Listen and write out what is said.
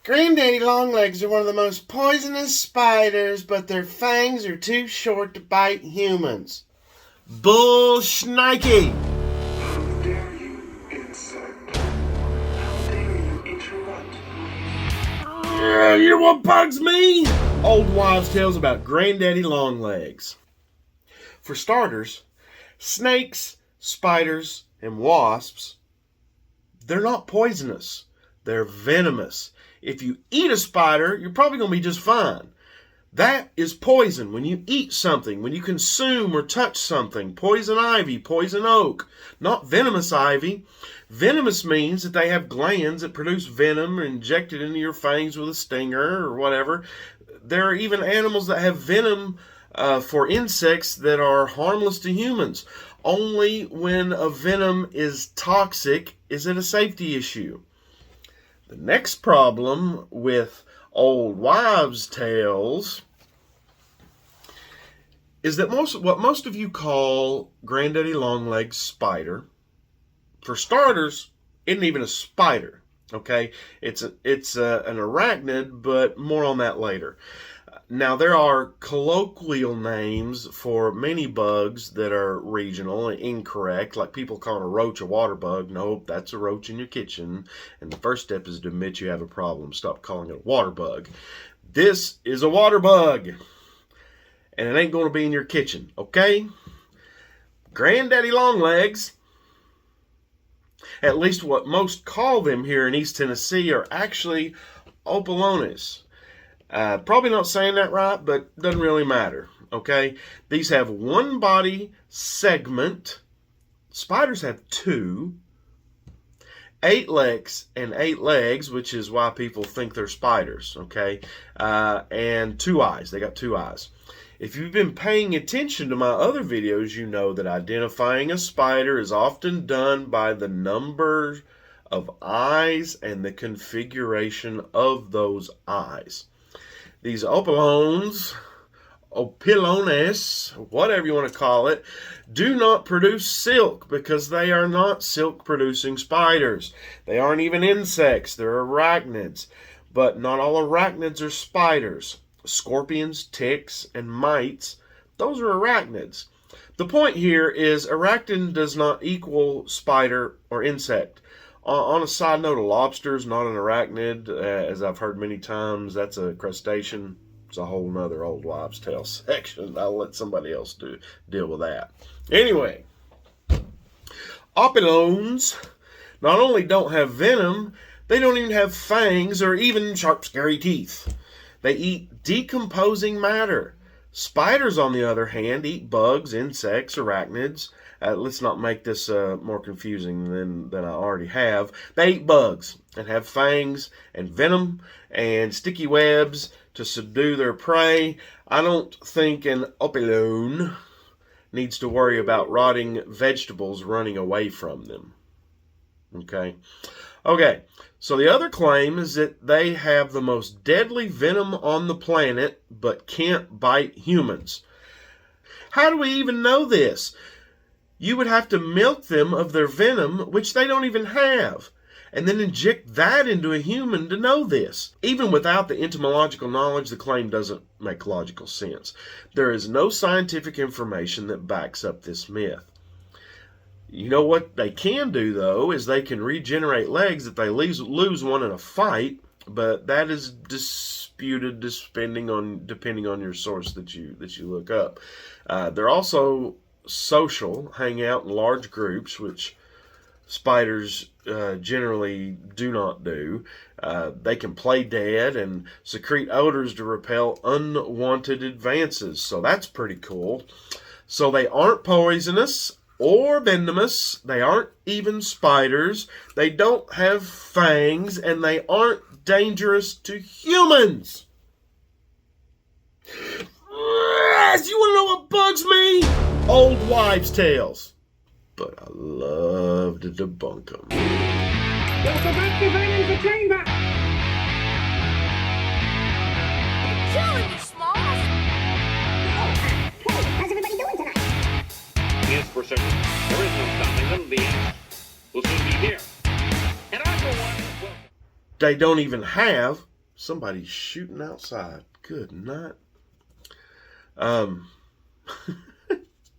Granddaddy Longlegs are one of the most poisonous spiders, but their fangs are too short to bite humans. Bullshnikey! How dare you, insect? How dare you interrupt? You know what bugs me? Old wives' tales about Granddaddy Longlegs. For starters, snakes, spiders, and wasps, they're not poisonous. They're venomous. If you eat a spider, you're probably going to be just fine. That is poison. When you eat something, when you consume or touch something, poison ivy, poison oak, not venomous ivy. Venomous means that they have glands that produce venom or inject it into your fangs with a stinger or whatever. There are even animals that have venom for insects that are harmless to humans. Only when a venom is toxic is it a safety issue. The next problem with old wives' tales is that what most of you call Granddaddy Longlegs spider, for starters, isn't even a spider. Okay, it's an arachnid, but more on that later. Now, there are colloquial names for many bugs that are regional and incorrect, like people call a roach a water bug. Nope, that's a roach in your kitchen. And the first step is to admit you have a problem. Stop calling it a water bug. This is a water bug, and it ain't going to be in your kitchen, okay? Granddaddy Longlegs, at least what most call them here in East Tennessee, are actually opalones. Probably not saying that right, but doesn't really matter, okay? These have one body segment. Spiders have two. 8 legs and 8 legs, which is why people think they're spiders, okay? And 2 eyes. They got 2 eyes. If you've been paying attention to my other videos, you know that identifying a spider is often done by the number of eyes and the configuration of those eyes. These opilones, whatever you want to call it, do not produce silk because they are not silk-producing spiders. They aren't even insects. They're arachnids. But not all arachnids are spiders. Scorpions, ticks, and mites, those are arachnids. The point here is arachnid does not equal spider or insect. On a side note, a lobster is not an arachnid. As I've heard many times, that's a crustacean. It's a whole nother old wives' tale section. I'll let somebody else deal with that. Anyway, opilones not only don't have venom, they don't even have fangs or even sharp, scary teeth. They eat decomposing matter. Spiders, on the other hand, eat bugs, insects, arachnids. Let's not make this more confusing than I already have. They eat bugs and have fangs and venom and sticky webs to subdue their prey. I don't think an opilone needs to worry about rotting vegetables running away from them. Okay, so the other claim is that they have the most deadly venom on the planet but can't bite humans. How do we even know this? You would have to milk them of their venom, which they don't even have, and then inject that into a human to know this. Even without the entomological knowledge, the claim doesn't make logical sense. There is no scientific information that backs up this myth. You know what they can do, though, is they can regenerate legs if they lose one in a fight, but that is disputed depending on your source that you look up. They're also social, hang out in large groups, which spiders generally do not do. They can play dead and secrete odors to repel unwanted advances, so that's pretty cool. So they aren't poisonous or venomous. They aren't even spiders. They don't have fangs, and they aren't dangerous to humans. Yes, you want to know what bugs me? Old wives' tales. But I love to debunk them. Killing me, Smalls. How's everybody doing tonight? Yes, for certain. There is no stopping them. The will soon be here. And I, for one, will... They don't even have Somebody's shooting outside. Good night.